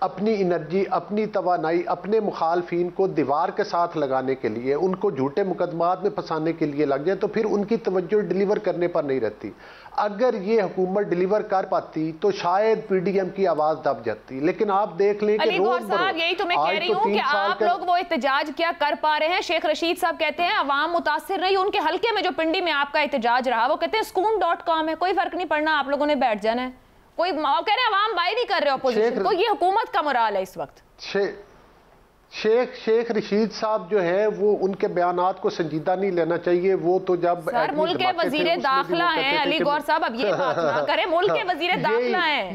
اپنی انرجی، اپنی توانائی اپنے مخالفین کو دیوار کے ساتھ لگانے کے لیے، ان کو جھوٹے مقدمات میں پھنسانے کے لیے لگ جائیں تو پھر ان کی توجہ ڈیلیور کرنے پر نہیں رہتی۔ اگر یہ حکومت ڈیلیور کر پاتی تو شاید پی ڈی ایم کی آواز دب جاتی، لیکن آپ دیکھ لیں کہ علی گوہر صاحب یہی تو میں کہہ رہی ہوں کہ آپ لوگ وہ احتجاج کیا کر پا رہے ہیں؟ شیخ رشید صاحب کہتے ہیں عوام متاثر رہی، ان کے حلقے میں جو پنڈی میں آپ کا احتجاج رہا وہ کہتے ہیں سکون.com ہے، کوئی فرق نہیں پڑنا، آپ لوگوں نے بیٹھ جانا ہے، کوئی کہہ رہے ہیں عوام بائی نہیں کر رہے اپوزیشن کو، یہ حکومت کا مرال ہے اس وقت۔ شیخ رشید صاحب جو ہے وہ ان کے بیانات کو سنجیدہ نہیں لینا چاہیے، وہ تو جب سر ملک کے وزیر داخلہ ہیں علی گوہر صاحب، اب یہ بات نہ کریں، ملک کے وزیر داخلہ ہیں،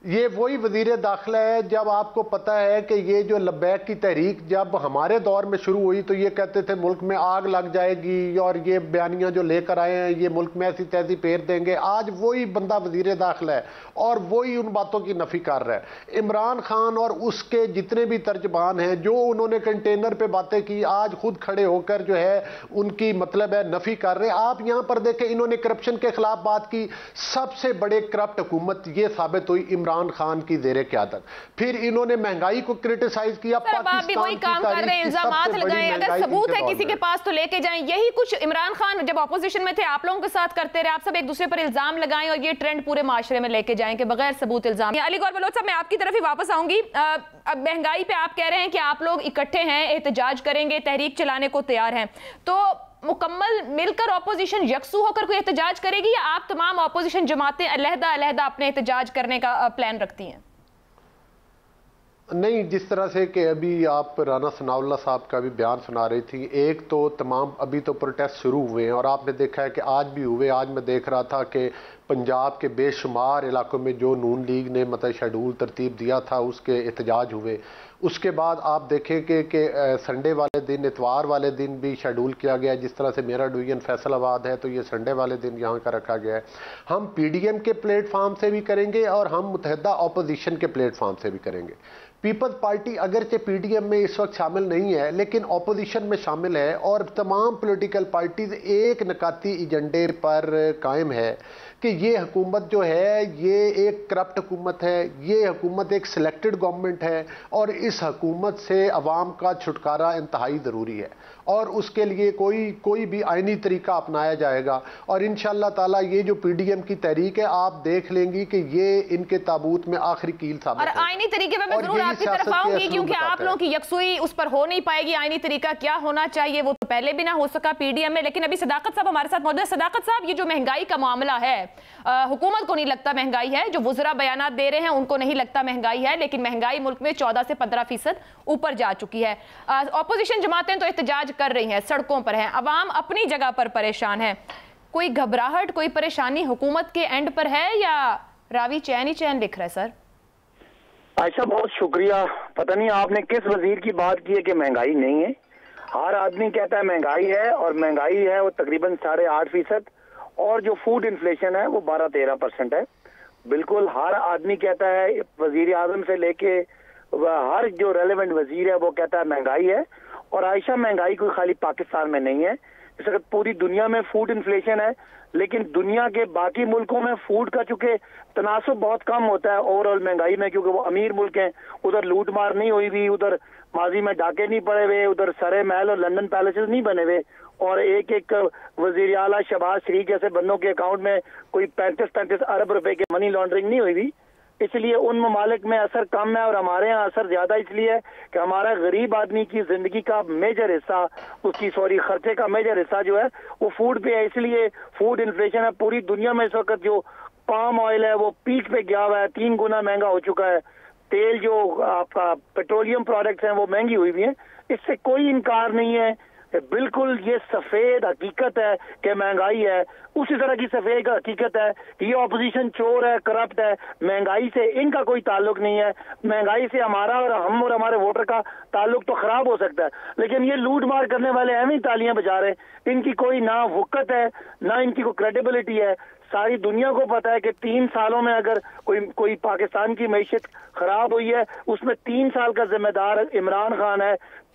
یہ وہی وزیر داخلہ ہے جب آپ کو پتا ہے کہ یہ جو لبیک کی تحریک جب ہمارے دور میں شروع ہوئی تو یہ کہتے تھے ملک میں آگ لگ جائے گی، اور یہ بیانیاں جو لے کر آئے ہیں یہ ملک میں ایسی تیزی پھیر دیں گے۔ آج وہی بندہ وزیر داخلہ ہے اور وہی ان باتوں کی نفی کر رہا ہے۔ عمران خان اور اس کے جتنے بھی ترجمان ہیں جو انہوں نے کنٹینر پہ باتیں کی، آج خود کھڑے ہو کر جو ہے ان کی مطلب ہے نفی کر رہے ہیں۔ آپ یہاں پر دیکھیں انہوں نے کرپشن کے خلاف بات کی، سب سے بڑے کرپٹ حکومت یہ ثابت ہوئی عمران خان کی زیر قیادت۔ پھر انہوں نے مہنگائی کو کرٹیسائز کیا، پاکستان کی تاریخ کی سب سے بڑی مہنگائی، اگر ثبوت ہے کسی کے پاس تو لے کے جائیں۔ یہی کچھ عمران خان جب اپوزیشن میں تھے آپ لوگوں کے ساتھ کرتے رہے، آپ سب ایک دوسرے پر الزام لگائیں اور یہ ٹرینڈ پورے معاشرے میں لے کے جائیں کہ بغیر ثبوت الزام۔ علی گوہر بلوچ صاحب میں آپ کی طرف ہی واپس آؤں گی۔ اب مہنگائی پہ آپ کہہ رہے ہیں کہ آپ لوگ اکٹھے ہیں، احتجاج کریں گے، تحریک چلانے کو تیار ہیں، تو مکمل مل کر اپوزیشن یکسو ہو کر کوئی احتجاج کرے گی یا آپ تمام اپوزیشن جماعتیں علیحدہ علیحدہ اپنے احتجاج کرنے کا پلان رکھتی ہیں؟ نہیں، جس طرح سے کہ ابھی آپ رانا ثناء اللہ صاحب کا بھی بیان سنا رہی تھی، ایک تو تمام ابھی تو پروٹیسٹ شروع ہوئے ہیں اور آپ نے دیکھا ہے کہ آج بھی ہوئے۔ آج میں دیکھ رہا تھا کہ پنجاب کے بے شمار علاقوں میں جو نون لیگ نے مطلب شیڈول ترتیب دیا تھا اس کے احتجاج ہوئے۔ اس کے بعد آپ دیکھیں کہ سنڈے والے دن، اتوار والے دن بھی شیڈول کیا گیا ہے، جس طرح سے میرا ڈویژن فیصل آباد ہے تو یہ سنڈے والے دن یہاں کا رکھا گیا ہے۔ ہم پی ڈی ایم کے پلیٹ فارم سے بھی کریں گے اور ہم متحدہ اپوزیشن کے پلیٹ فارم سے بھی کریں گے۔ پیپلز پارٹی اگرچہ پی ڈی ایم میں اس وقت شامل نہیں ہے لیکن اپوزیشن میں شامل ہے، اور تمام پولیٹیکل پارٹیز ایک نکاتی ایجنڈے پر قائم ہے کہ یہ حکومت جو ہے یہ ایک کرپٹ حکومت ہے، یہ حکومت ایک سلیکٹڈ گورنمنٹ ہے، اور اس حکومت سے عوام کا چھٹکارا انتہائی ضروری ہے، اور اس کے لیے کوئی بھی آئینی طریقہ اپنایا جائے گا۔ اور انشاءاللہ تعالیٰ یہ جو پی ڈی ایم کی تحریک ہے آپ دیکھ لیں گی کہ یہ ان کے تابوت میں آخری کیل ثابت ہے۔ اور آئینی طریقے میں ضرور آپ کی طرف آؤں گی کیونکہ آپ لوگوں کی یکسوئی اس پر ہو نہیں پائے گی۔ آئینی طریقہ کیا ہونا چاہیے وہ تو پہلے بھی نہ ہو سکا پی ڈی ایم میں، لیکن ابھی صداقت صاحب ہمارے ساتھ موجود ہے۔ صداقت صاحب، یہ جو مہنگائی کا معاملہ ہے، حکومت کو نہیں لگتا مہنگائی ہے، جو وزراء بیانات دے رہے ہیں ان کو نہیں لگتا مہنگائی ہے، لیکن مہنگائی ملک میں 14 سے 15% اوپر جا چکی ہے۔ اپوزیشن جماعتیں تو احتجاج کر رہی ہیں، سڑکوں پر ہیں، عوام اپنی جگہ پر پریشان ہے۔ کوئی گھبراہٹ، کوئی پریشانی حکومت کے اینڈ پر ہے یا راوی چین ہی چین لکھ رہا ہے؟ سر عائشہ بہت شکریہ۔ پتہ نہیں آپ نے کس وزیر کی بات کی ہے کہ مہنگائی نہیں ہے۔ ہر آدمی کہتا ہے مہنگائی ہے، اور مہنگائی ہے وہ تقریباً 8.5%، اور جو فوڈ انفلیشن ہے وہ 12-13% ہے۔ بالکل ہر آدمی کہتا ہے، وزیر اعظم سے لے کے ہر جو ریلیونٹ وزیر ہے وہ کہتا ہے مہنگائی ہے۔ اور عائشہ مہنگائی کوئی خالی پاکستان میں نہیں ہے، اس وقت پوری دنیا میں فوڈ انفلیشن ہے، لیکن دنیا کے باقی ملکوں میں فوڈ کا چونکہ تناسب بہت کم ہوتا ہے اوور آل مہنگائی میں، کیونکہ وہ امیر ملک ہیں، ادھر لوٹ مار نہیں ہوئی ہوئی، ادھر ماضی میں ڈاکے نہیں پڑے ہوئے، ادھر سرے محل اور لندن پیلسز نہیں بنے ہوئے، اور ایک وزیر اعلیٰ شہباز شریف جیسے بندوں کے اکاؤنٹ میں کوئی 35 ارب روپے کے منی لانڈرنگ نہیں ہوئی ہوئی۔ اس لیے ان ممالک میں اثر کم ہے اور ہمارے ہاں اثر زیادہ، اس لیے ہے کہ ہمارا غریب آدمی کی زندگی کا میجر حصہ، خرچے کا میجر حصہ جو ہے وہ فوڈ پہ ہے۔ اس لیے فوڈ انفلیشن ہے پوری دنیا میں۔ اس وقت جو پام آئل ہے وہ پیک پہ گیا ہوا ہے، 3 گنا مہنگا ہو چکا ہے۔ تیل جو آپ کا پیٹرولیم پروڈکٹس ہیں وہ مہنگی ہوئی بھی ہیں، اس سے کوئی انکار نہیں ہے۔ بالکل یہ سفید حقیقت ہے کہ مہنگائی ہے، اسی طرح کی سفید حقیقت ہے کہ یہ اپوزیشن چور ہے، کرپٹ ہے۔ مہنگائی سے ان کا کوئی تعلق نہیں ہے، مہنگائی سے ہمارا اور ہمارے ووٹر کا تعلق تو خراب ہو سکتا ہے، لیکن یہ لوٹ مار کرنے والے ایویں تالیاں بجا رہے ہیں، ان کی کوئی نہ وقت ہے نہ ان کی کوئی کریڈیبلٹی ہے۔ ساری دنیا کو پتا ہے کہ 3 سالوں میں اگر کوئی پاکستان کی معیشت خراب ہوئی ہے، اس میں 3 سال کا ذمہ دار عمران خان ہے،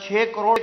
6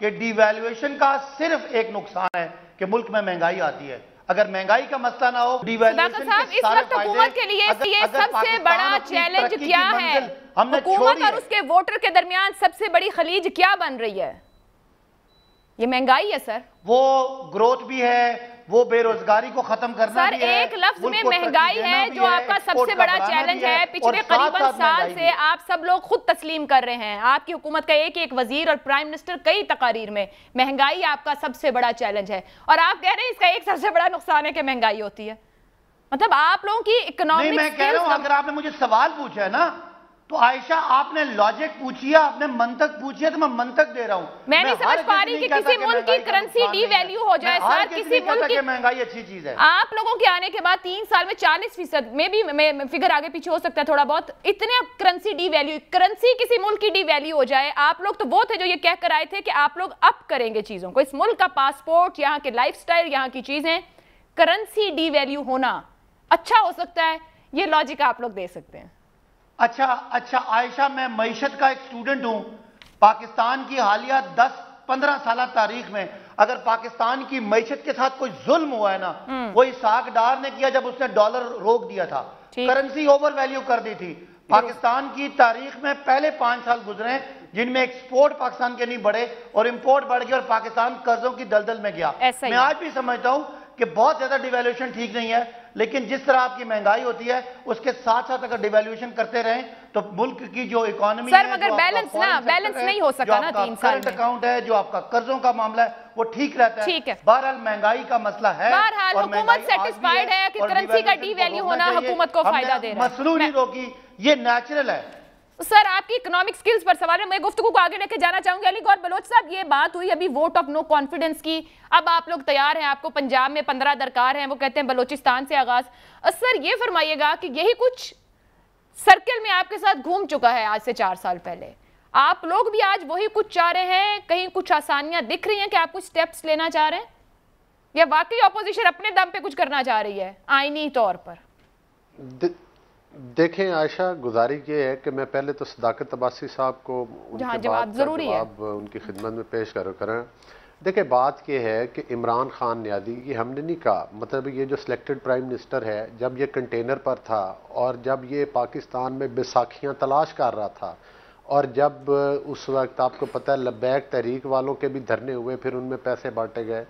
کہ ڈی ویلیویشن کا صرف ایک نقصان ہے کہ ملک میں مہنگائی آتی ہے. اگر مہنگائی کا مسئلہ نہ ہو, ڈی ویلیویشن کے سارے فائدے, حکومت کے لیے یہ سب سے بڑا چیلنج کیا ہے؟ حکومت اور اس کے ووٹر کے درمیان سب سے بڑی خلیج کیا بن رہی ہے؟ یہ مہنگائی ہے سر. وہ گروتھ بھی ہے, وہ بے روزگاری کو ختم کرنا بھی ہے. سر ایک لفظ میں مہنگائی ہے جو آپ کا سب سے بڑا چیلنج ہے. پچھلے قریباً سال سے آپ سب لوگ خود تسلیم کر رہے ہیں, آپ کی حکومت کا ایک وزیر اور پرائم منسٹر کئی تقاریر میں مہنگائی آپ کا سب سے بڑا چیلنج ہے, اور آپ کہہ رہے ہیں اس کا ایک سب سے بڑا نقصان ہے کہ مہنگائی ہوتی ہے. مطلب آپ لوگوں کی اکنامک نہیں, میں کہہ رہا ہوں اگر آپ نے مجھے سوال پوچھا ہے نا تو عائشہ آپ نے لاجک پوچھی ہے, آپ نے منطق پوچھی ہے, تو میں منطق دے رہا ہوں. میں نہیں سمجھ پا رہی کہ کسی ملک کی کرنسی ڈی ویلیو ہو جائے سر, کسی ملک کی مہنگائی اچھی چیز ہے. آپ لوگوں کے آنے کے بعد 3 سال میں 40% میں بھی فگر آگے پیچھے ہو سکتا ہے تھوڑا بہت, اتنے کرنسی ڈی ویلیو, کرنسی کسی ملک کی ڈی ویلیو ہو جائے. آپ لوگ تو وہ تھے جو یہ کہہ کر آئے تھے کہ آپ لوگ اپ کریں گے چیزوں کو, اس ملک کا پاسپورٹ, یہاں کے لائف سٹائل, یہاں کی چیزیں, کرنسی ڈی ویلیو ہونا اچھا ہو سکتا ہے, یہ لاجک آپ لوگ دے سکتے ہیں. اچھا عائشہ, میں معیشت کا ایک اسٹوڈنٹ ہوں. پاکستان کی حالیہ 10-15 سالہ تاریخ میں اگر پاکستان کی معیشت کے ساتھ کوئی ظلم ہوا ہے نا, وہ اسحاق ڈار نے کیا جب اس نے ڈالر روک دیا تھا, کرنسی اوور ویلیو کر دی تھی. پاکستان کی تاریخ میں پہلے 5 سال گزرے جن میں ایکسپورٹ پاکستان کے نہیں بڑھے اور امپورٹ بڑھ گیا اور پاکستان قرضوں کی دلدل میں گیا. میں آج بھی سمجھتا ہوں کہ بہت زیادہ ڈیویلیویشن ٹھیک نہیں ہے, لیکن جس طرح آپ کی مہنگائی ہوتی ہے اس کے ساتھ ساتھ اگر ڈیویلیویشن کرتے رہیں تو ملک کی جو اکانومی ہے, سر مگر بیلنس نہیں ہو سکا نا 3 سال کرنٹ اکاؤنٹ ہے, جو آپ کا قرضوں کا معاملہ ہے, وہ ٹھیک رہتا ہے. بہرحال مہنگائی کا مسئلہ ہے, بہرحال حکومت سیٹسفائیڈ ہے کہ کرنسی کا ڈی ویلیو ہونا حکومت کو فائدہ دے رہا ہے. مسلو نہیں روکی, یہ نیچرل ہے. سر آپ کی اکنامک سکلز پر سوال ہے, میں گفتگو کو آگے لے کے جانا چاہوں گی. علی گور بلوچ صاحب, یہ بات ہوئی ابھی ووٹ آف نو کانفیڈنس کی, اب آپ لوگ تیار ہیں, آپ کو پنجاب میں 15 درکار ہیں, وہ کہتے ہیں بلوچستان سے آغاز. سر یہ فرمائیے گا کہ یہی کچھ سرکل میں آپ کے ساتھ گھوم چکا ہے آج سے 4 سال پہلے, آپ لوگ بھی آج وہی کچھ چاہ رہے ہیں, کہیں کچھ آسانیاں دکھ رہی ہیں کہ آپ کچھ سٹیپس لینا چاہ رہے ہیں, یا واقعی اپوزیشن اپنے دم پہ کچھ کرنا چاہ رہی ہے آئینی طور پر؟ دیکھیں عائشہ, گزارش یہ ہے کہ میں پہلے تو صداقت عباسی صاحب کو ان کے جواب ان کی خدمت میں پیش کریں. دیکھیں بات یہ ہے کہ عمران خان نیازی, یہ ہم نے نہیں کہا, مطلب یہ جو سلیکٹڈ پرائم منسٹر ہے, جب یہ کنٹینر پر تھا اور جب یہ پاکستان میں بیساکھیاں تلاش کر رہا تھا, اور جب اس وقت آپ کو پتہ ہے لبیک تحریک والوں کے بھی دھرنے ہوئے, پھر ان میں پیسے بانٹے گئے,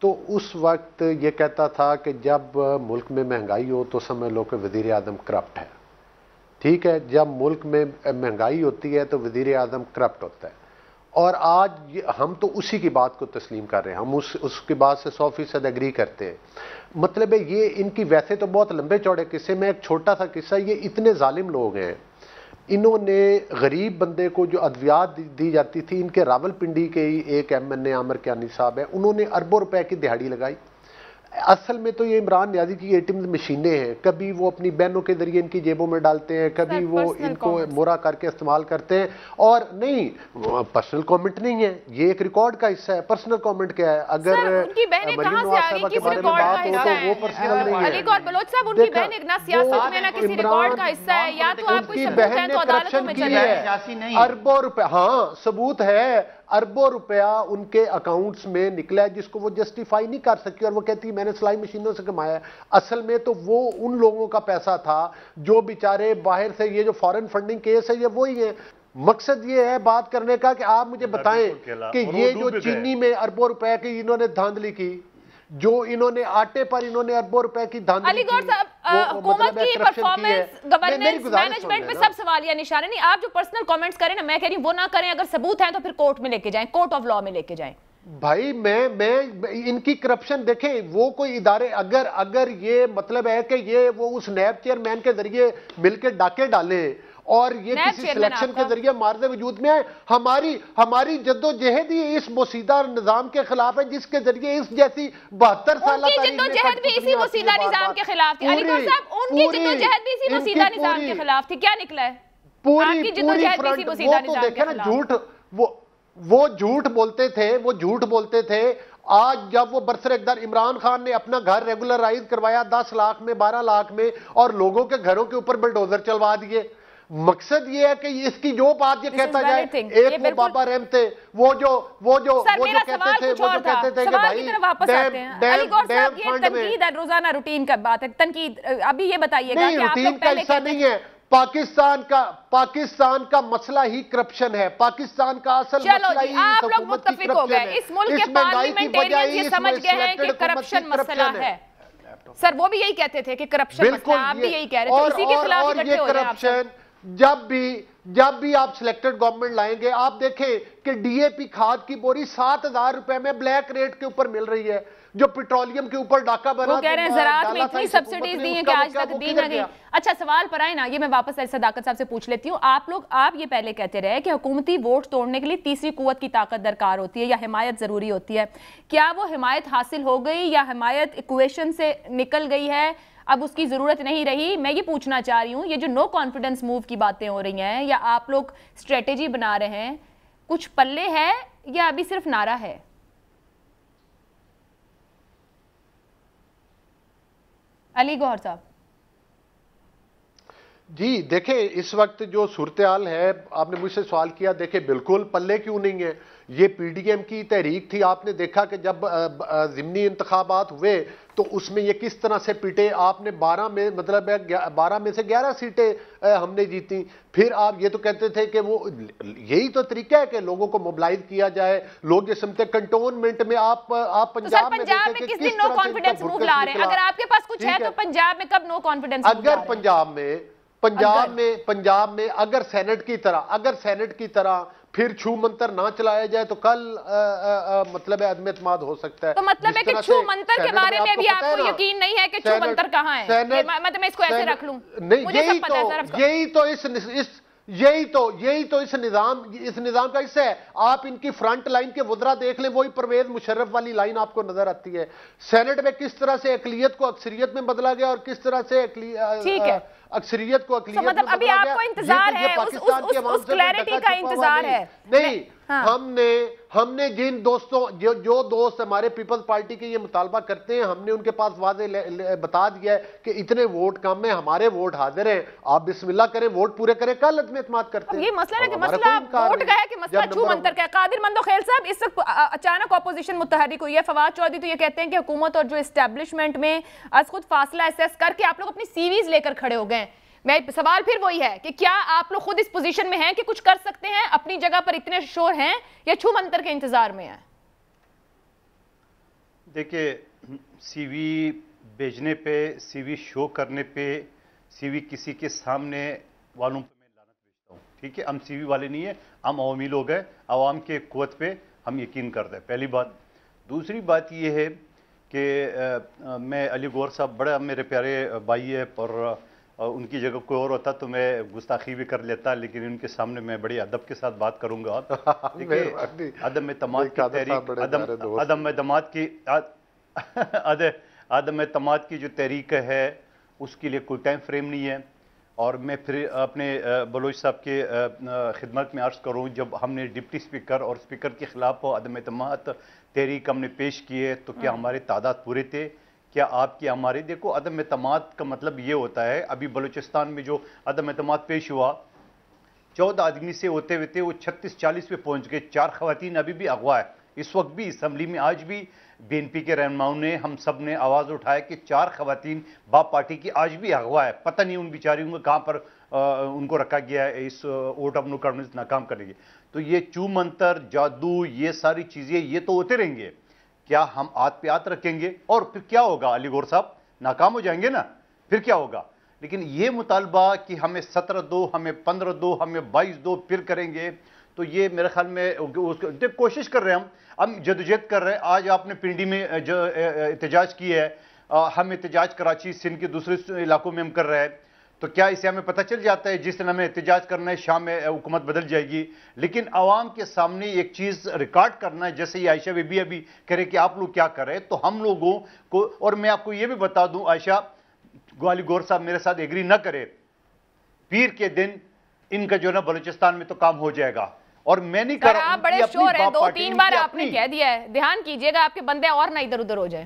تو اس وقت یہ کہتا تھا کہ جب ملک میں مہنگائی ہو تو سمجھ لو کہ وزیر اعظم کرپٹ ہے. ٹھیک ہے, جب ملک میں مہنگائی ہوتی ہے تو وزیر اعظم کرپٹ ہوتا ہے. اور آج ہم تو اسی کی بات کو تسلیم کر رہے ہیں, ہم اس کی بات سے 100% ایگری کرتے ہیں. مطلب ہے یہ ان کی ویسے تو بہت لمبے چوڑے قصے میں ایک چھوٹا سا قصہ, یہ اتنے ظالم لوگ ہیں, انہوں نے غریب بندے کو جو ادویات دی جاتی تھی, ان کے راول پنڈی کے ہی ایک MNA عامر کیانی صاحب ہے, انہوں نے اربوں روپے کی دہاڑی لگائی. اصل میں تو یہ عمران نیازی کی ATM مشینیں ہیں, کبھی وہ اپنی بہنوں کے ذریعے ان کی جیبوں میں ڈالتے ہیں, کبھی وہ ان کو مورا کر کے استعمال کرتے ہیں. اور نہیں, پرسنل کامنٹ نہیں ہے, یہ ایک ریکارڈ کا حصہ ہے. پرسنل کامنٹ کیا ہے؟ اگر مریم نواز صاحبہ کے بارے میں بات ہو تو وہ پرسنل نہیں ہے. علی گور بلوچ صاحب, ان کی بہن نہ سیاست میں نہ کسی ریکارڈ کا حصہ ہے, یا تو آپ کوئی ثبوت ہے تو عدالتوں میں چلے. اربوں روپے, ہاں ثبوت ہے, اربوں روپیہ ان کے اکاؤنٹس میں نکلا ہے جس کو وہ جسٹیفائی نہیں کر سکی, اور وہ کہتی ہے میں نے سلائی مشینوں سے کمایا ہے. اصل میں تو وہ ان لوگوں کا پیسہ تھا جو بیچارے باہر سے, یہ جو فارن فنڈنگ کیس ہے یہ وہی ہے. مقصد یہ ہے بات کرنے کا کہ آپ مجھے بتائیں کہ یہ جو چینی میں اربوں روپے کی انہوں نے دھاندلی کی, جو انہوں نے آٹے پر انہوں نے اربوں روپے کی دھاندلی کی. علی گور صاحب, حکومت کی پرفارمنس, گورننس, مینجمنٹ پہ سب سوالیہ نشان ہے. نہیں, آپ جو پرسنل کامنٹس کریں نا, میں کہہ رہی ہوں وہ نہ کریں, اگر ثبوت ہیں تو پھر کورٹ میں لے کے جائیں, کورٹ آف لا میں لے کے جائیں. بھائی میں ان کی کرپشن دیکھیں, وہ کوئی ادارے اگر یہ مطلب ہے کہ یہ وہ اس نیب چیئرمین کے ذریعے مل کے ڈاکے ڈالیں اور یہ کسی سلیکشن کے ذریعے مارز وجود میں ہے, ہماری جدوجہد ہی اس بوسیدہ نظام کے خلاف ہے جس کے ذریعے اس جیسی 72 سالہ تاریخ میں جدوجہد بھی اسی بوسیدہ نظام کے خلاف تھی. علی گور صاحب, ان کی جدوجہد بھی اسی بوسیدہ نظام کے خلاف تھی, کیا نکلا ہے؟ آپ کی جدوجہد بھی اسی بوسیدہ نظام کے خلاف. وہ جھوٹ بولتے تھے. آج جب وہ برسر اقتدار عمران خان نے اپنا گھر ریگولرائز کروایا 10 لاکھ میں 12 لاکھ میں, اور لوگوں کے گھروں کے اوپر بلڈوزر چلوا دیے, مقصد یہ ہے کہ اس کی جو بات یہ کہتا جائے، ایک وہ بابا رحم تھے، وہ جو کہتے تھے کہ بھائی علی گور صاحب یہ تنقید ہے، روزانہ روٹین کا بات ہے تنقید. ابھی یہ بتائیے گا کہ آپ لوگ پہلے نہیں ہے پاکستان کا مسئلہ ہی کرپشن ہے. پاکستان کا اصل مسئلہ ہی آپ لوگ حکومت کی متفق ہو گئے، اس ملک کے پارلیمنٹیرین یہ سمجھ گئے ہیں کہ کرپشن مسئلہ ہے. سر وہ بھی یہی کہتے تھے کہ کرپشن مسئلہ، آپ بھی یہی کہہ رہے تھے، اسی کے خلاف اکٹھے ہو رہے ہیں آپ سب. جب بھی آپ سلیکٹڈ گورنمنٹ لائیں گے، آپ دیکھیں کہ ڈی اے پی کھاد کی بوری 7,000 روپے میں بلیک ریٹ کے اوپر مل رہی ہے، جو پیٹرولیم کے اوپر ڈاکہ بنا. وہ کہہ رہے ہیں زراعت میں اتنی سبسڈیز دی ہیں کہ آج تک دی نہ گئی. اچھا سوال پر آئے نا، یہ میں واپس صداقت صاحب سے پوچھ لیتی ہوں. آپ یہ پہلے کہتے رہے کہ حکومتی ووٹ توڑنے کے لیے تیسری قوت کی طاقت درکار ہوتی ہے یا حمایت ضروری ہوتی ہے. کیا وہ حمایت حاصل ہو گئی یا حمایت ایکویشن سے نکل گئی ہے، اب اس کی ضرورت نہیں رہی؟ میں یہ پوچھنا چاہ رہی ہوں، یہ جو نو کانفیڈنس موو کی باتیں ہو رہی ہیں یا آپ لوگ اسٹریٹجی بنا رہے ہیں، کچھ پلے ہے یا ابھی صرف نعرہ ہے؟ علی گوہر صاحب جی دیکھیں، اس وقت جو صورتحال ہے، آپ نے مجھ سے سوال کیا، دیکھیں بالکل پلے کیوں نہیں ہے. یہ پی ڈی ایم کی تحریک تھی. آپ نے دیکھا کہ جب ضمنی انتخابات ہوئے تو اس میں یہ کس طرح سے پٹے. آپ نے 12 میں سے 11 سیٹیں ہم نے جیتی. پھر آپ یہ تو کہتے تھے کہ وہ یہی تو طریقہ ہے کہ لوگوں کو موبلائز کیا جائے. لوگ یہ سمجھتے ہیں کنٹونمنٹ میں آپ پنجاب میں دیکھیں کہ کس دن نو کانفیڈنس موو لا رہے ہیں. اگر آپ کے پاس کچھ ہے تو پنجاب میں کب نو کانفیڈنس موو لا رہے ہیں؟ اگر پنجاب میں اگر سینٹ کی طرح پھر چھو منتر نہ چلایا جائے تو کل مطلب ہے عدم اعتماد ہو سکتا ہے. تو مطلب ہے کہ چھو منتر کے بارے میں ابھی آپ کو یقین نہیں ہے کہ چھو منتر کہاں ہے؟ مطلب میں اس کو ایسے رکھ لوں، مجھے سب پتہ ہے سر. یہی تو اس نظام کا حصہ ہے. آپ ان کی فرنٹ لائن کے وزراء دیکھ لیں، وہی پرویز مشرف والی لائن آپ کو نظر آتی ہے. سینٹ میں کس طرح سے اقلیت کو اکثریت میں بدلا گیا اور کس طرح سے اکثریت کو اقلیت میں بدلا گیا. مطلب ابھی آپ کو انتظار ہے، اس کلیرٹی کا انتظار ہے. نہیں، ہم نے جن دوستوں جو دوست ہمارے پیپلز پارٹی کے یہ مطالبہ کرتے ہیں، ہم نے ان کے پاس واضح بتا دیا ہے کہ اتنے ووٹ کم ہیں، ہمارے ووٹ حاضر ہیں، آپ بسم اللہ کریں، ووٹ پورے کریں، کل عدم اعتماد کرتے ہیں. یہ مسئلہ ہے کہ مسئلہ ووٹ کا ہے کہ مسئلہ چھو منتر کا ہے. قادر مندوخیل صاحب، اس وقت اچانک اپوزیشن متحرک ہوئی ہے. فواد چودھری تو یہ کہتے ہیں کہ حکومت اور جو اسٹیبلشمنٹ میں از خود فاصلہ اسیس کر کے آپ لوگ اپنی سی ویز لے کر کھڑے ہو گئے ہیں. میں سوال پھر وہی ہے کہ کیا آپ لوگ خود اس پوزیشن میں ہیں کہ کچھ کر سکتے ہیں، اپنی جگہ پر اتنے شور ہیں، یا چھو منتر کے انتظار میں ہیں؟ دیکھیں، سی وی بھیجنے پہ، سی وی شو کرنے پہ، سی وی کسی کے سامنے والوں پہ میں لعنت بھیجتا ہوں. ٹھیک ہے، ہم سی وی والے نہیں ہیں، ہم عوامی لوگ ہیں. عوام کے قوت پہ ہم یقین کرتے ہیں، پہلی بات. دوسری بات یہ ہے کہ میں علی گور صاحب بڑے میرے پیارے بھائی ہے، اور ان کی جگہ کوئی اور ہوتا تو میں گستاخی بھی کر لیتا، لیکن ان کے سامنے میں بڑی ادب کے ساتھ بات کروں گا. عدم اعتماد کی تحریک، عدم اعتماد کی جو تحریک ہے اس کے لیے کوئی ٹائم فریم نہیں ہے. اور میں پھر اپنے بلوچ صاحب کے خدمت میں عرض کروں، جب ہم نے ڈپٹی اسپیکر اور اسپیکر کے خلاف عدم اعتماد تحریک ہم نے پیش کی ہے تو کیا ہمارے تعداد پورے تھے؟ کیا آپ کی ہماری؟ دیکھو، عدم اعتماد کا مطلب یہ ہوتا ہے، ابھی بلوچستان میں جو عدم اعتماد پیش ہوا 14 آدمی سے ہوتے ہوئے وہ 36-40 پہ پہنچ گئے. 4 خواتین ابھی بھی اغوا ہے. اس وقت بھی اسمبلی میں آج بھی بی این پی کے رہنماؤں نے، ہم سب نے آواز اٹھایا کہ 4 خواتین باپ پارٹی کی آج بھی اغوا ہے. پتہ نہیں ان بیچاریوں کو کہاں پر ان کو رکھا گیا ہے اس ووٹ آف نو کانفیڈنس ناکام کرنے کے. تو یہ چو منتر، جادو، یہ ساری چیزیں یہ تو ہوتے رہیں گے. کیا ہم ہاتھ پہ ہاتھ رکھیں گے اور پھر کیا ہوگا؟ علی گور صاحب ناکام ہو جائیں گے نا، پھر کیا ہوگا؟ لیکن یہ مطالبہ کہ ہمیں 17 دو، ہمیں 15 دو، ہمیں 22 دو، پھر کریں گے، تو یہ میرے خیال میں کوشش کر رہے ہیں ہم جدوجہد کر رہے ہیں. آج آپ نے پنڈی میں جو احتجاج کی ہے، ہم احتجاج کراچی، سندھ کے دوسرے علاقوں میں ہم کر رہے ہیں، تو کیا اسے ہمیں پتہ چل جاتا ہے جس دن ہمیں احتجاج کرنا ہے شام میں حکومت بدل جائے گی؟ لیکن عوام کے سامنے ایک چیز ریکارڈ کرنا ہے، جیسے یہ عائشہ بی بی ابھی کرے کہ آپ لوگ کیا کر رہے ہیں، تو ہم لوگوں کو. اور میں آپ کو یہ بھی بتا دوں، عائشہ علی گور صاحب میرے ساتھ ایگری نہ کرے، پیر کے دن ان کا جو نا بلوچستان میں تو کام ہو جائے گا. اور میں نہیں کر رہا، آپ بڑے شور ہیں، 2-3 بار آپ نے کہہ دیا ہے، دھیان کیجئے گا آپ کے بندے اور نہ ادھر ادھر ہو جائیں.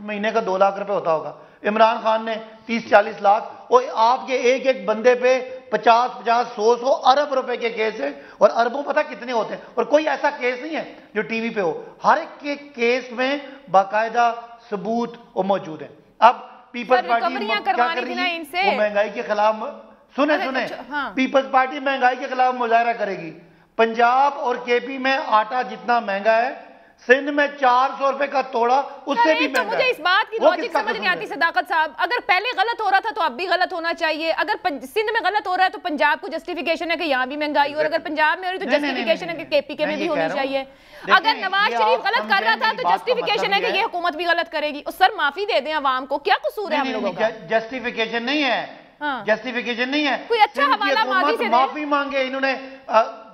مہینے کا 2 لاکھ روپے ہوتا ہوگا, عمران خان نے 30-40 لاکھ, اور آپ کے ایک ایک بندے پہ 50-50 100 ارب روپے کے کیس ہیں, اور اربوں پتہ کتنے ہوتے ہیں, اور کوئی ایسا کیس نہیں ہے جو ٹی وی پہ ہو, ہر ایک کے کیس میں باقاعدہ ثبوت وہ موجود ہیں. اب پیپلز پارٹی کیا کر رہی ہے, وہ مہنگائی کے خلاف سنیں پیپلز پارٹی مہنگائی کے خلاف مظاہرہ کرے گی. پنجاب اور کے پی میں آٹا جتنا مہنگا ہے, سندھ میں 400 روپے کا توڑا اس سے بھی مہنگا ہے. مجھے اس بات کی لوجک سمجھ نہیں آتی صداقت صاحب, اگر پہلے غلط ہو رہا تھا تو اب بھی غلط ہونا چاہیے, اگر سندھ میں غلط ہو رہا ہے تو پنجاب کو جسٹیفیکیشن ہے کہ یہاں بھی مہنگائی, اور اگر پنجاب میں ہو رہی تو جسٹیفیکیشن ہے کہ کے پی کے میں بھی ہونی چاہیے. اگر نواز شریف غلط کر رہا تھا تو جسٹیفیکیشن ہے کہ یہ حکومت بھی غلط کرے گی. سر معافی دے دیں عوام کو, کیا قصور ہے ہم لوگوں کا؟ جسٹیفیکیشن نہیں ہے, جسٹیفیکیشن نہیں ہے. کوئی اچھا حوالہ ماضی سے دے. معافی مانگے, انہوں نے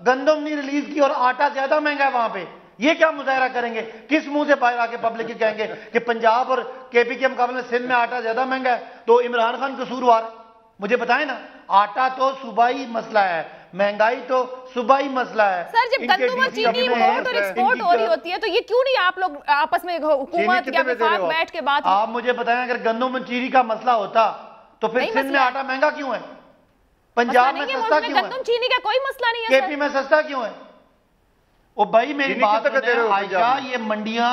گندم نہیں ریلیز کی اور آٹا زیادہ مہنگا ہے وہاں پہ, یہ کیا مظاہرہ کریں گے؟ کس منہ سے باہر آ کے پبلک کہیں گے کہ پنجاب اور کے پی کے مقابلے میں سندھ میں آٹا زیادہ مہنگا ہے تو عمران خان قصوروار ہے؟ مجھے بتائیں نا, آٹا تو صوبائی مسئلہ ہے, مہنگائی تو صوبائی مسئلہ ہے. سر جب گندم اور چینی امپورٹ اور ایکسپورٹ ہو رہی ہوتی ہے تو یہ کیوں نہیں آپ لوگ آپس میں حکومت یا وفاق بیٹھ کے بات؟ آپ مجھے بتائیں اگر گندم اور چینی کا مسئلہ ہوتا تو پھر سندھ میں آٹا مہنگا کیوں ہے, پنجاب میں سستا کیوں ہے, گندم چینی کا کوئی مسئلہ نہیں ہے, کے پی میں سستا کیوں ہے؟ او بھائی میری بات سنیں عائشہ, یہ منڈیاں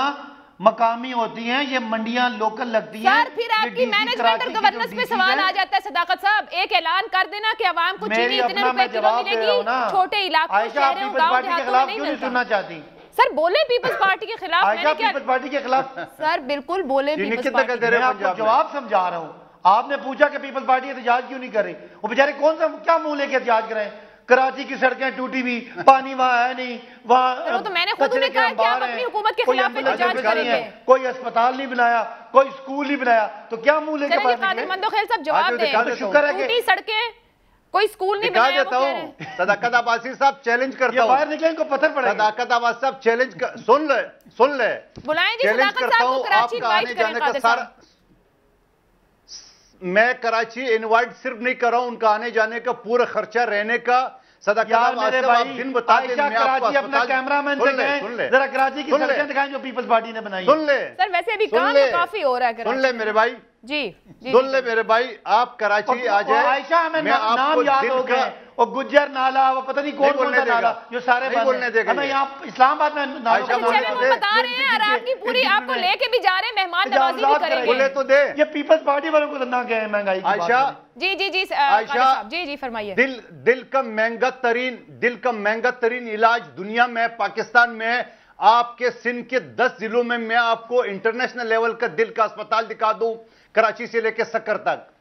مقامی ہوتی ہیں, یہ منڈیاں لوکل لگتی ہیں. سر پھر آپ کی مینجمنٹ اور گورننس پہ سوال آ جاتا ہے صداقت صاحب, ایک اعلان کر دینا کہ عوام کو چینی اتنے روپے کلو ملے گی, چھوٹے علاقوں شہروں گاؤں دیہاتوں میں نہیں ملتا. سننا چاہتی سر بولے پیپلز پارٹی کے خلاف, میں نے کیا پیپلز پارٹی کے خلاف؟ سر بالکل بولے پیپلز پارٹی. میں آپ کو جواب سمجھا رہا ہوں. آپ نے پوچھا کہ پیپلز پارٹی احتجاج کیوں نہیں کر رہی, وہ بیچارے کون سا کیا منہ لے کے احتجاج کریں؟ کراچی کی سڑکیں ٹوٹی ہوئی, پانی وہاں ہے نہیں, وہاں تو میں نے خود انہیں کہا کہ آپ اپنی حکومت کے خلاف احتجاج کریں گے. کوئی اسپتال نہیں بنایا, کوئی اسکول نہیں بنایا, تو کیا منہ لے کے چلیں قادر مندوخیل صاحب جواب دیں. شکر ہے کہ ٹوٹی سڑکیں, کوئی اسکول نہیں بنایا, وہ کہہ رہے ہیں. صداقت عباسی صاحب چیلنج کرتا ہوں, یہ باہر نکلیں ان کو پتھر پڑے. صداقت عباسی صاحب چیلنج سن لے بلائیں جی صداقت صاحب کو کراچی انوائٹ کریں. قادر صاحب میں کراچی انوائٹ صرف نہیں کر رہا ہوں, ان کا آنے جانے کا پورا خرچہ رہنے کا. یار میرے بھائی عائشہ کراچی اپنا کیمرہ مین سے کہیں ذرا کراچی کی سڑکیں دکھائیں جو پیپلز پارٹی نے بنائی. سن لے سر ویسے بھی کام کافی ہو رہا ہے. سن لے میرے بھائی, جی سن لے میرے بھائی, آپ کراچی آ جائیں. عائشہ ہمیں نام یاد ہو گئے, وہ گجر نالا, وہ پتہ نہیں کون سا نالا, جو سارے بند ہیں. ہمیں یہاں اسلام آباد میں نالوں کا نام بتا رہے ہیں, اور آپ کی پوری آپ کو لے کے بھی جا رہے ہیں, مہمان نوازی بھی کریں گے. بولے تو دے. یہ پیپلز پارٹی والوں کو نہ کہیں مہنگائی کی بات. عائشہ جی جی جی صاحب جی فرمائیے. دل کا مہنگا ترین علاج دنیا میں پاکستان میں آپ کے سندھ کے 10 ضلعوں میں میں آپ کو انٹرنیشنل لیول کا دل کا اسپتال دکھا دوں, کراچی سے لے کے سکر تک.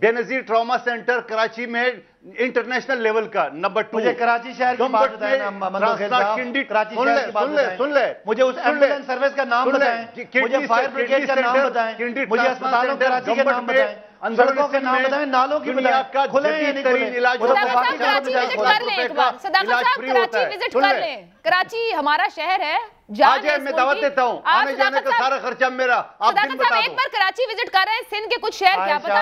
بے نظیر ٹراما سینٹر کراچی میں انٹرنیشنل لیول کا. نمبر 2 مجھے کراچی شہر کی بات بتائیں نا مندوخیل صاحب, کراچی شہر کی بات بتائیں. سن لے مجھے اس ایمبولینس سروس کا نام بتائیں, مجھے فائر بریگیڈ کا نام بتائیں, مجھے اسپتالوں کراچی کے نام بتائیں, سڑکوں کے نام بتائیں, نالوں کی بتائیں, کھلے ہیں یا نہیں کھلے. کراچی وزٹ کر لیں ایک بار. صداقت صاحب کراچی وزٹ کر لیں, کراچی ہمارا شہر ہے, جائے میں دعوت دیتا ہوں, آنے جانے کا سارا خرچہ میرا. آپ دن بتا دو. ایک بار کراچی وزٹ کر رہے ہیں, سندھ کے کچھ شہر کیا پتا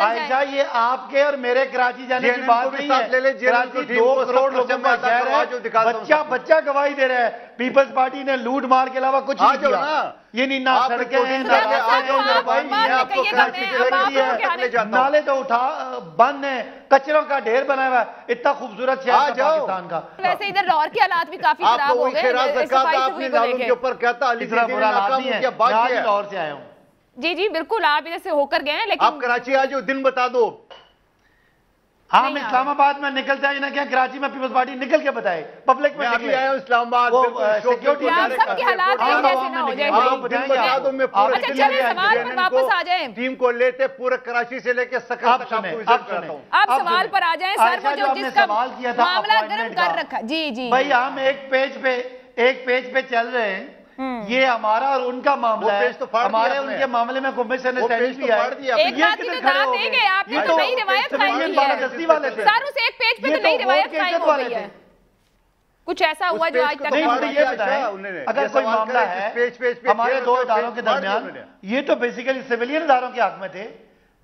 عائشہ یہ آپ کے اور میرے کراچی جانے کی بات نہیں ہے. کراچی 2 کروڑ لوگوں کا شہر ہے, بچہ گواہی دے رہا ہے. پیپلز پارٹی نے لوٹ مار کے علاوہ کچھ نہیں کیا. یہ نہیں نہ سڑکیں ہیں, نالے تو اٹھا بند ہیں, کچروں کا ڈھیر بنا ہوا ہے. اتنا خوبصورت شہر پاکستان کا. ویسے ادھر لاہور کے حالات بھی کافی خراب ہو گئے. لاہور سے آیا ہوں. جی جی بالکل, آپ ادھر سے ہو کر گئے ہیں, لیکن آپ کراچی آ جاؤ, دن بتا دو. ہاں میں اسلام آباد میں نکلتا ہے نا, کیا کراچی میں پیپلز پارٹی نکل کے بتائے پبلک میں ابھی آیا ہوں اسلام آباد. سیکیورٹی سب کے حالات ایسے نہ ہو جائے. بتا دو, میں پورے سوال پر واپس آ جائیں. ٹیم کو لیتے پورے کراچی سے لے کے سکر تک آپ سوال پر آ جائیں. سر وہ جو جس کا معاملہ گرم کر رکھا. جی جی بھائی ہم ایک پیج پہ چل رہے ہیں, یہ ہمارا اور ان کا معاملہ ہے. ہمارے ان کے معاملے میں کمیشن نے سینڈ بھی آیا. ایک بات ہی تو داد دیں گے, آپ نے تو نئی روایت قائم کی ہے. سر اس ایک پیج پہ تو نئی روایت قائم ہو گئی ہے. کچھ ایسا ہوا جو آج تک نہیں. مجھے یہ بتائیں, اگر کوئی معاملہ ہے ہمارے 2 اداروں کے درمیان, یہ تو بیسیکلی سویلین اداروں کے حق میں تھے,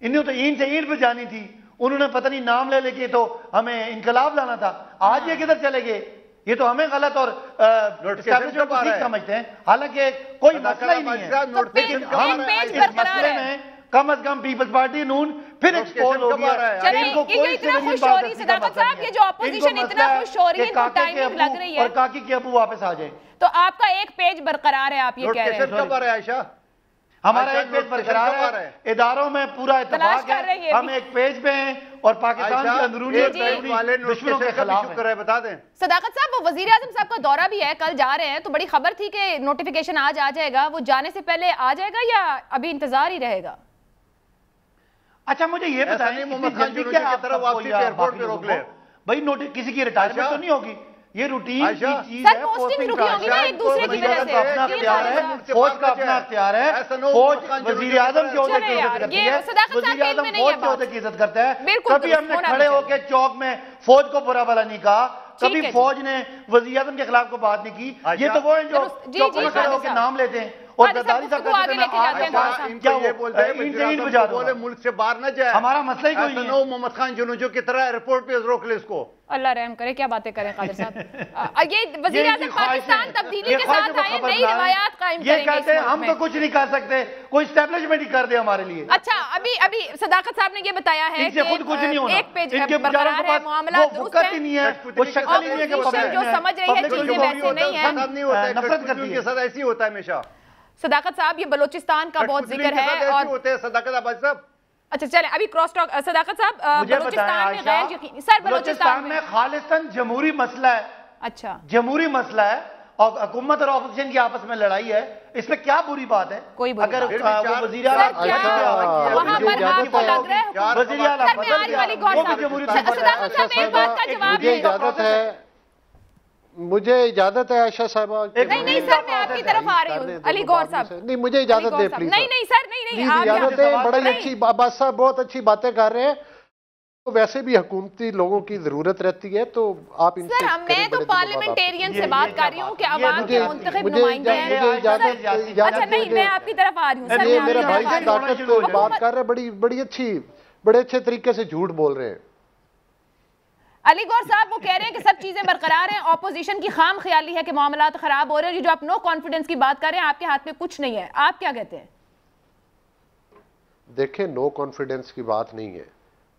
انہوں تو اینٹ سے اینٹ پہ جانی تھی, انہوں نے پتہ نہیں نام لے کے تو ہمیں انقلاب لانا تھا. آج یہ کدھر چلے گئے, یہ تو ہمیں غلط اور اسٹیبلشمنٹ کو ٹھیک سمجھتے ہیں، حالانکہ کوئی مسئلہ ہی نہیں ہے، لیکن ہم اس مسئلے میں کم از کم پیپلز پارٹی نون پھر ایکسپوز ہو گیا ہے، ان کو کوئی اتنا خوش ہو رہی صداقت صاحب، یہ جو اپوزیشن اتنا خوش ہو رہی ہے، ان کو ٹائمنگ لگ رہی ہے اور کاکی کے ابو واپس آ جائیں، تو آپ کا ایک پیج برقرار ہے، آپ یہ کہہ رہے ہیں کب آ رہا ہے عائشہ؟ ہمارا ایک پیج برقرار ہے، اداروں میں پورا اتفاق ہے، ہم ایک پیج پہ ہیں اور پاکستان کے اندرونی دشمنوں کے خلاف ہیں۔ بتا دیں صداقت صاحب، وہ وزیر اعظم صاحب کا دورہ بھی ہے، کل جا رہے ہیں، تو بڑی خبر تھی کہ نوٹیفیکیشن آج آ جائے گا، وہ جانے سے پہلے آ جائے گا یا ابھی انتظار ہی رہے گا؟ اچھا مجھے یہ بتائیں محمد خان جی کیا آپ ایئرپورٹ پہ روک لیں بھائی، کسی کی ریٹائرمنٹ تو نہیں ہوگی؟ یہ روٹین کی چیز ہے، پوسٹنگ رکی ہوگی نا ایک دوسرے کی وجہ سے، اپنا اختیار ہے، فوج کا اپنا اختیار ہے، فوج وزیر اعظم کے عہدے کی عزت کرتی ہے، وزیر اعظم فوج کے عہدے کی عزت کرتا ہے، کبھی ہم نے کھڑے ہو کے چوک میں فوج کو برا بھلا نہیں کہا، کبھی فوج نے وزیر اعظم کے خلاف کو بات نہیں کی، یہ تو وہ ہیں جو چوکوں میں کھڑے ہو کے نام لیتے ہیں اور غداری صاحب کہتے ہیں کیا وہ بولتے ہیں انٹرین بجا دو، ملک سے باہر نہ جائے، ہمارا مسئلہ ہی کوئی نہیں ہے۔ محمد خان جنوجو کی طرح ایئرپورٹ پہ روک لے اس کو، اللہ رحم کرے، کیا باتیں کریں قادر صاحب، یہ وزیر اعظم پاکستان تبدیلی کے ساتھ آئے، نئی روایات قائم کریں گے، یہ کہتے ہیں ہم تو کچھ نہیں کر سکتے، کوئی اسٹیبلشمنٹ ہی کر دے ہمارے لیے۔ اچھا ابھی صداقت صاحب نے یہ بتایا ہے ان سے خود کچھ نہیں ہونا، ایک پیج ان کے برقرار ہے، معاملات وہ وقت ہی نہیں ہے، وہ شکل ہی نہیں ہے کہ اپوزیشن جو سمجھ رہی ہے چیزیں ویسے نہیں ہیں، نفرت کرتی ہے، ساتھ ایسی ہوتا ہے ہمیشہ۔ صداقت صاحب یہ بلوچستان کا بہت ذکر ہے اور صداقت آباد صاحب، اچھا چلیں ابھی کراس ٹاک، صداقت صاحب بلوچستان میں غیر یقینی، سر بلوچستان میں خالصاً جمہوری مسئلہ ہے، اچھا جمہوری مسئلہ ہے اور حکومت اور اپوزیشن کی آپس میں لڑائی ہے، اس میں کیا بری بات ہے؟ کوئی بری اگر بات وہ وزیر اعلیٰ وہاں پر آپ کو لگ رہا ہے وزیر اعلیٰ بدل گیا وہ بھی جمہوری صداقت صاحب ایک بات کا جواب مجھے اجازت ہے، مجھے اجازت ہے عائشہ صاحبہ، نہیں سر میں آپ کی طرف آ رہی ہوں، علی گور صاحب نہیں مجھے اجازت دے پلیز، نہیں سر نہیں اجازت ہے، بڑی اچھی عباس صاحب بہت اچھی باتیں کر رہے ہیں، ویسے بھی حکومتی لوگوں کی ضرورت رہتی ہے تو آپ ان سے میں تو پارلیمنٹیرین سے بات کر رہی ہوں کہ عوام کے منتخب نمائندے ہیں، اچھا نہیں میں آپ کی طرف آ رہی ہوں، یہ میرا بھائی صداقت بات کر رہے ہیں، بڑے اچھے طریقے سے جھوٹ بول رہے ہیں۔ علی گور صاحب وہ کہہ رہے ہیں کہ سب چیزیں برقرار ہیں، اپوزیشن کی خام خیالی ہے کہ معاملات خراب ہو رہے ہیں، جو آپ نو کانفیڈنس کی بات کر رہے ہیں آپ کے ہاتھ میں کچھ نہیں ہے، آپ کیا کہتے ہیں؟ دیکھیں نو کانفیڈنس کی بات نہیں ہے،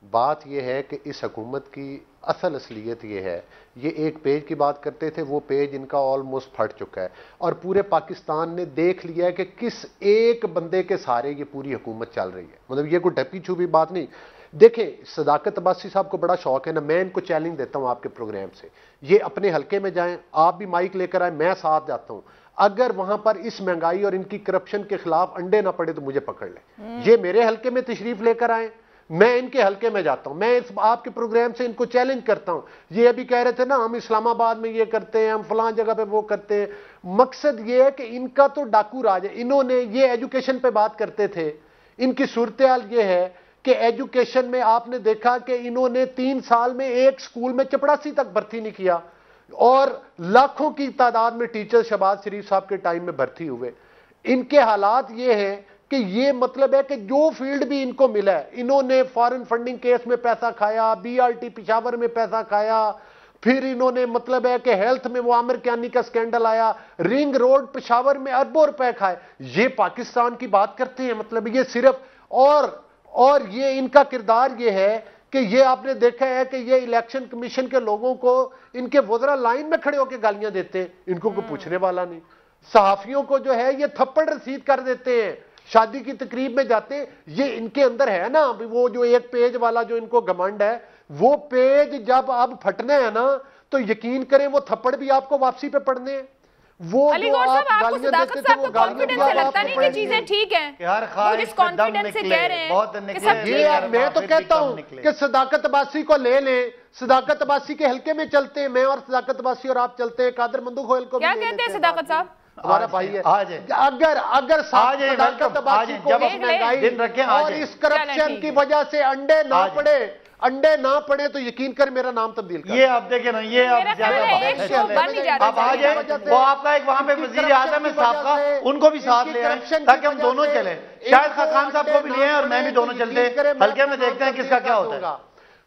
بات یہ ہے کہ اس حکومت کی اصل اصلیت یہ ہے، یہ ایک پیج کی بات کرتے تھے، وہ پیج ان کا آلموسٹ پھٹ چکا ہے اور پورے پاکستان نے دیکھ لیا ہے کہ کس ایک بندے کے سہارے یہ پوری حکومت چل رہی ہے، مطلب یہ کوئی ڈھپی چھپی بات نہیں۔ دیکھیں صداقت عباسی صاحب کو بڑا شوق ہے نا، میں ان کو چیلنج دیتا ہوں آپ کے پروگرام سے، یہ اپنے حلقے میں جائیں، آپ بھی مائک لے کر آئیں، میں ساتھ جاتا ہوں، اگر وہاں پر اس مہنگائی اور ان کی کرپشن کے خلاف انڈے نہ پڑے تو مجھے پکڑ لیں، یہ میرے حلقے میں تشریف لے کر آئیں، میں ان کے حلقے میں جاتا ہوں، میں آپ کے پروگرام سے ان کو چیلنج کرتا ہوں۔ یہ ابھی کہہ رہے تھے نا ہم اسلام آباد میں یہ کرتے ہیں، ہم فلاں جگہ پہ وہ کرتے ہیں، مقصد یہ ہے کہ ان کا تو ڈاکو راج ہے، انہوں نے یہ ایجوکیشن پہ بات کرتے تھے، ان کی صورتحال یہ ہے کہ ایجوکیشن میں آپ نے دیکھا کہ انہوں نے 3 سال میں ایک سکول میں 84 تک بھرتی نہیں کیا اور لاکھوں کی تعداد میں ٹیچر شہباز شریف صاحب کے ٹائم میں بھرتی ہوئے۔ ان کے حالات یہ ہیں کہ یہ مطلب ہے کہ جو فیلڈ بھی ان کو ملا ہے، انہوں نے فارن فنڈنگ کیس میں پیسہ کھایا، BRT پشاور میں پیسہ کھایا، پھر انہوں نے مطلب ہے کہ ہیلتھ میں وہ عامر کیانی کا سکینڈل آیا، رنگ روڈ پشاور میں اربوں روپے کھائے، یہ پاکستان کی بات کرتے ہیں، مطلب یہ صرف اور یہ ان کا کردار یہ ہے کہ یہ آپ نے دیکھا ہے کہ یہ الیکشن کمیشن کے لوگوں کو ان کے وزراء لائن میں کھڑے ہو کے گالیاں دیتے ہیں، ان کو کوئی پوچھنے والا نہیں، صحافیوں کو جو ہے یہ تھپڑ رسید کر دیتے ہیں، شادی کی تقریب میں جاتے ہیں، یہ ان کے اندر ہے نا وہ جو ایک پیج والا جو ان کو گھمنڈ ہے، وہ پیج جب اب پھٹنا ہے نا تو یقین کریں وہ تھپڑ بھی آپ کو واپسی پہ پڑنے ہیں۔ وہ علی گور صاحب آپ کو صداقت صاحب کو کانفیڈنس سے لگتا نہیں کہ چیزیں ٹھیک ہیں، وہ جس کانفیڈنس سے کہہ رہے ہیں کہ سب ٹھیک ہے۔ میں تو کہتا ہوں کہ صداقت عباسی کو لے لیں، صداقت عباسی کے حلقے میں چلتے ہیں، میں اور صداقت عباسی اور آپ چلتے ہیں، قادر مندو گوئل کو بھی کیا کہتے ہیں صداقت صاحب؟ ہمارا بھائی ہے، اگر صداقت عباسی کو مہنگائی اور اس کرپشن کی وجہ سے انڈے نہ پڑے تو یقین کر میرا نام تبدیل کر، یہ آپ دیکھیں نا، یہ آپ آ جائیں، وہ آپ کا ایک وہاں پہ وزیر اعظم ہے سابقہ، ان کو بھی ساتھ لے آئیں تاکہ ہم دونوں چلیں، شاید خاقان صاحب کو بھی لے آئیں اور میں بھی دونوں چلتے ہیں، حلقے میں دیکھتے ہیں کس کا کیا ہوتا ہے۔